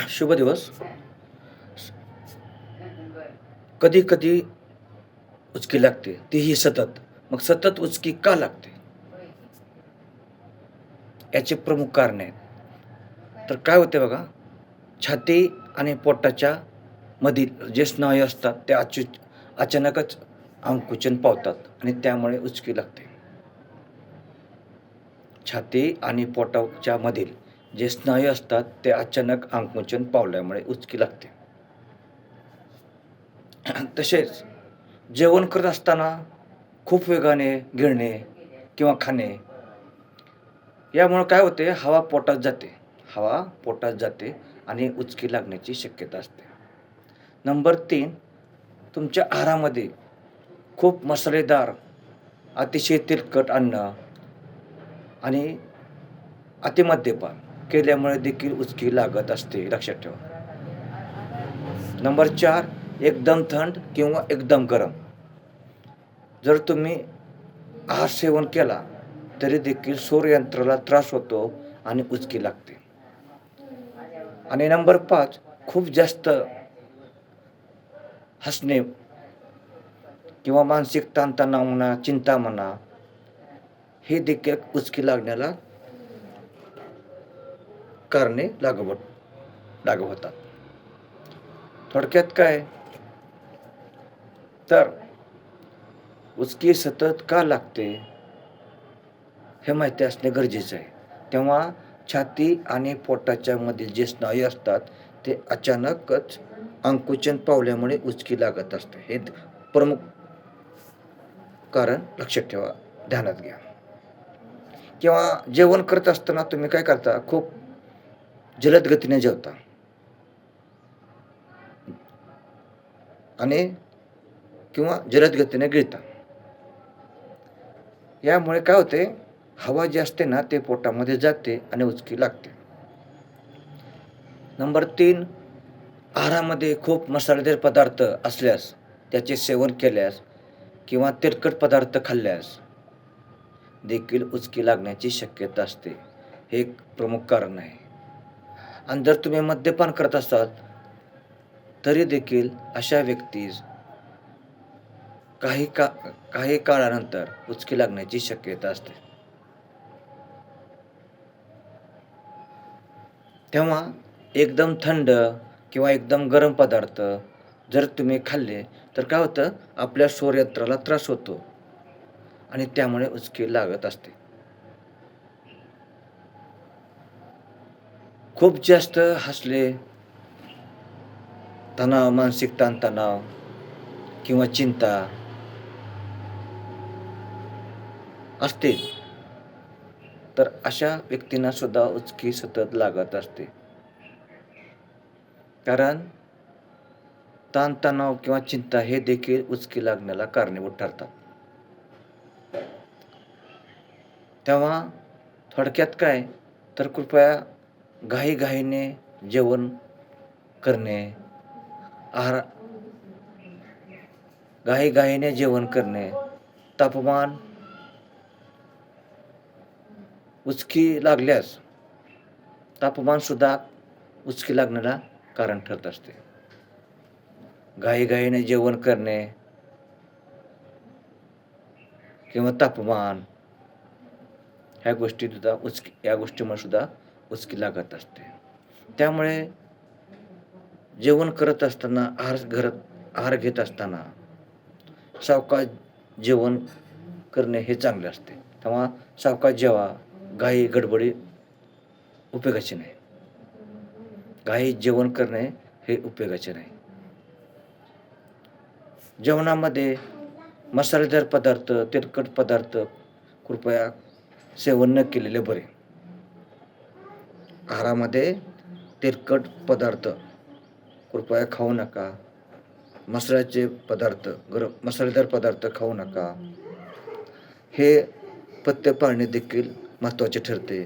शुभ दिवस. कधी कधी उचकी लागते, तीही सतत. मग सतत उचकी का लागते? याचे प्रमुख कारण आहेत. तर काय होते बघा, छाती आणि पोटाच्या मधील जे स्नायू असतात ते अचानकच आकुंचन पावतात आणि त्यामुळे उचकी लागते. छाती आणि पोटाच्या मधील जे स्नायू असतात ते अचानक आकुंचन पावल्यामुळे उचकी लागते. तसेच जेवण करत असताना खूप वेगाने गिळणे किंवा खाणे यामुळे काय होते, हवा पोटात जाते आणि उचकी लागण्याची शक्यता असते. नंबर 3, तुमच्या आहारामध्ये खूप मसालेदार, अतिशय तेलकट अन्न आणि अतिमद्यपान केल्यामुळे देखील उचकी लागत असते, लक्षात ठेवा. नंबर 4, एकदम थंड किंवा एकदम गरम. जर तुम्ही आहार सेवन केला तरी देखील सूर्ययंत्राला त्रास होतो आणि उचकी लागते. आणि नंबर 5, खूप जास्त हसणे किंवा मानसिक ताणतणाव म्हणा, चिंता म्हणा, हे देखील उचकी लागण्याला कारणे लागू होतात. थोडक्यात काय, तर उचकी सतत का लागते हे माहिती असणे गरजेचं आहे. तेव्हा छाती आणि पोटाच्या मधील जे स्नायू असतात ते अचानकच आकुंचन पावल्यामुळे उचकी लागत असते. हे प्रमुख कारण लक्षात ठेवा, ध्यानात घ्या. किंवा जेवण करत असताना तुम्ही काय करता, खूप जलद गतीने जेवता आणि किंवा जलद गतीने गिळता. यामुळे काय होते, हवा जी असते ना ते पोटामध्ये जाते आणि उचकी लागते. नंबर 3, आहारामध्ये खूप मसालेदार पदार्थ असल्यास, त्याचे सेवन केल्यास किंवा तेलकट पदार्थ खाल्ल्यास देखील उचकी लागण्याची शक्यता असते. हे एक प्रमुख कारण आहे. आणि जर तुम्ही मद्यपान करत असाल तरी देखील अशा व्यक्तीस काही काळानंतर उचकी लागण्याची शक्यता असते. तेव्हा एकदम थंड किंवा एकदम गरम पदार्थ जर तुम्ही खाल्ले तर काय होतं, आपल्या शरीराला त्रास होतो आणि त्यामुळे उचकी लागत असते. खूप जास्त हसले, मानसिक ताणतणाव किंवा चिंता असतील तर अशा व्यक्तींना सुद्धा उचकी सतत लागत असते. कारण ताणतणाव किंवा चिंता हे देखील उचकी लागण्याला कारणीभूत ठरतात. तेव्हा थोडक्यात काय, तर कृपया घाईघाईने जेवण करणे, आहार घाईघाईने जेवण करणे, तापमान उचकी लागल्यास तापमानसुद्धा उचकी लागण्याला कारण ठरत असते. घाईघाईने जेवण करणे किंवा तापमान या गोष्टीमुळे सुद्धा उचकी लागत असते. त्यामुळे जेवण करत असताना, आहार घेत असताना सावकाश जेवण करणे हे चांगले असते. तेव्हा सावकाश जेवा, गडबडी उपयोगाची नाही. घाई जेवण करणे हे उपयोगाचे नाही. जेवणामध्ये मसालेदार पदार्थ, तेलकट पदार्थ कृपया सेवन न केलेले बरे. आहारामध्ये तेलकट पदार्थ कृपया खाऊ नका. मसालेदार पदार्थ खाऊ नका. हे पथ्य पाळणे देखील महत्त्वाचे ठरते,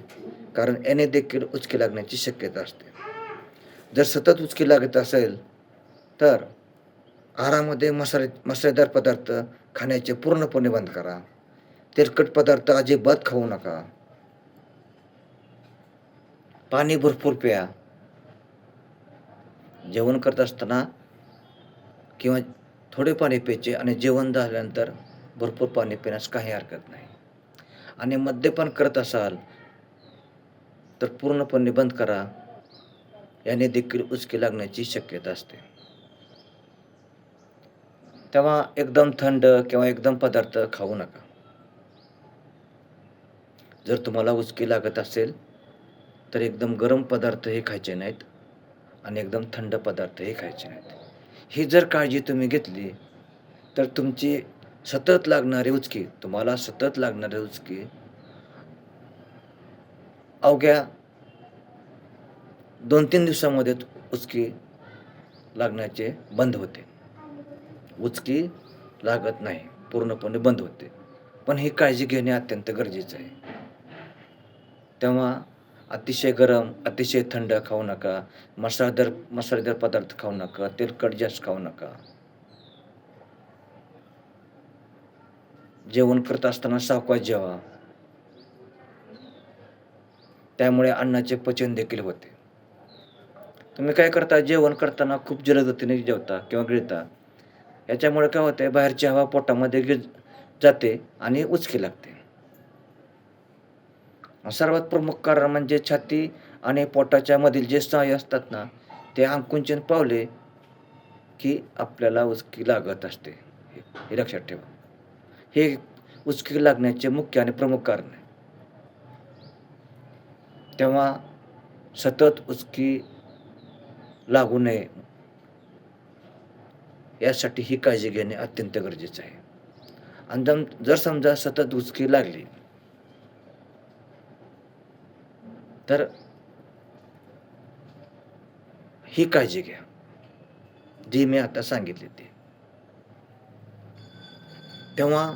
कारण याने देखील उचकी लागण्याची शक्यता असते. जर सतत उचकी लागत असेल तर आहारामध्ये मसालेदार पदार्थ खाण्याचे पूर्णपणे बंद करा. तेलकट पदार्थ अजिबात खाऊ नका. पाणी भरपूर प्या. जेवण करत असताना किंवा थोडे पाणी प्यायचे आणि जेवण झाल्यानंतर भरपूर पाणी पिण्यास काही हरकत नाही. आणि मद्यपान करत असाल तर पूर्णपणे बंद करा. याने देखील उचकी लागण्याची शक्यता असते. तेव्हा एकदम थंड किंवा एकदम पदार्थ खाऊ नका. जर तुम्हाला उचकी लागत असेल तर एकदम गरम पदार्थही खायचे नाहीत आणि एकदम थंड पदार्थही खायचे नाहीत. ही जर काळजी तुम्ही घेतली तर तुमची तुम्हाला सतत लागणारी उचकी अवघ्या 2-3 दिवसामध्ये उचकी लागण्याचे बंद होते. उचकी लागत नाही, पूर्णपणे बंद होते. पण ही काळजी घेणे अत्यंत गरजेचं आहे. तेव्हा अतिशय गरम, अतिशय थंड खाऊ नका. मसालेदार पदार्थ खाऊ नका. तेलकट जास्त खाऊ नका. जेवण करत असताना सावकाश जेवा. त्यामुळे अन्नाचे पचन देखील होते. तुम्ही काय करता, जेवण करताना खूप जलदगतीने जेवता किंवा गिळता. याच्यामुळे काय होतंय, बाहेरची हवा पोटामध्ये जाते आणि उचकी लागते. सर्वात प्रमुख कारण म्हणजे छाती आणि पोटाच्या मधील जे स्नायू असतात ना, ते आकुंचन पावले की आपल्याला उचकी लागत असते. हे लक्षात ठेवा. हे उचकी लागण्याचे मुख्य आणि प्रमुख कारण आहे. तेव्हा सतत उचकी लागू नये यासाठी ही काळजी घेणे अत्यंत गरजेचं आहे. आणि जर समजा सतत उचकी लागली तर ही काळजी घ्या जी मी आता सांगितली ती. तेव्हा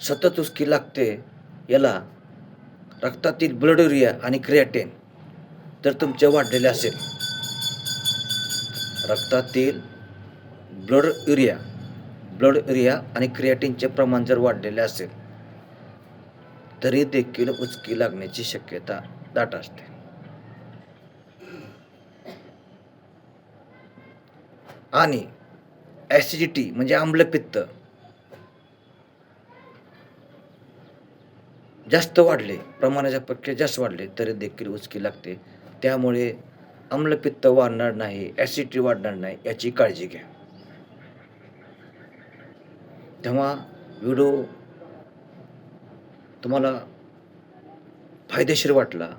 सतत उचकी लागते याला रक्तातील ब्लड युरिया आणि क्रिएटिन जर तुमचे वाढलेले असेल, रक्तातील ब्लड युरिया आणि क्रिएटिनचे प्रमाण जर वाढलेले असेल तरी देखील उचकी लागण्याची शक्यता दाट असते. आणि ॲसिडिटी म्हणजे आम्लपित्त जास्त वाढले, प्रमाणापेक्षा जास्त वाढले तरी देखील उचकी लागते. त्यामुळे आम्लपित्त वाढणार नाही, ॲसिडिटी वाढणार नाही याची काळजी घ्या. तेव्हा व्हिडिओ तुम्हाला फायदेशीर वाटला,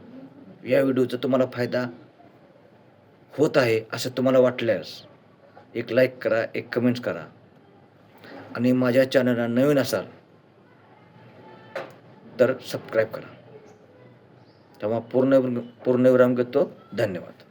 या व्हिडिओचा तुम्हाला फायदा होत आहे असं तुम्हाला वाटल्यास एक लाईक करा, एक कमेंट्स करा आणि माझ्या चॅनलला नवीन असाल तर सबस्क्राईब करा. तेव्हा पूर्णविराम घेतो. धन्यवाद.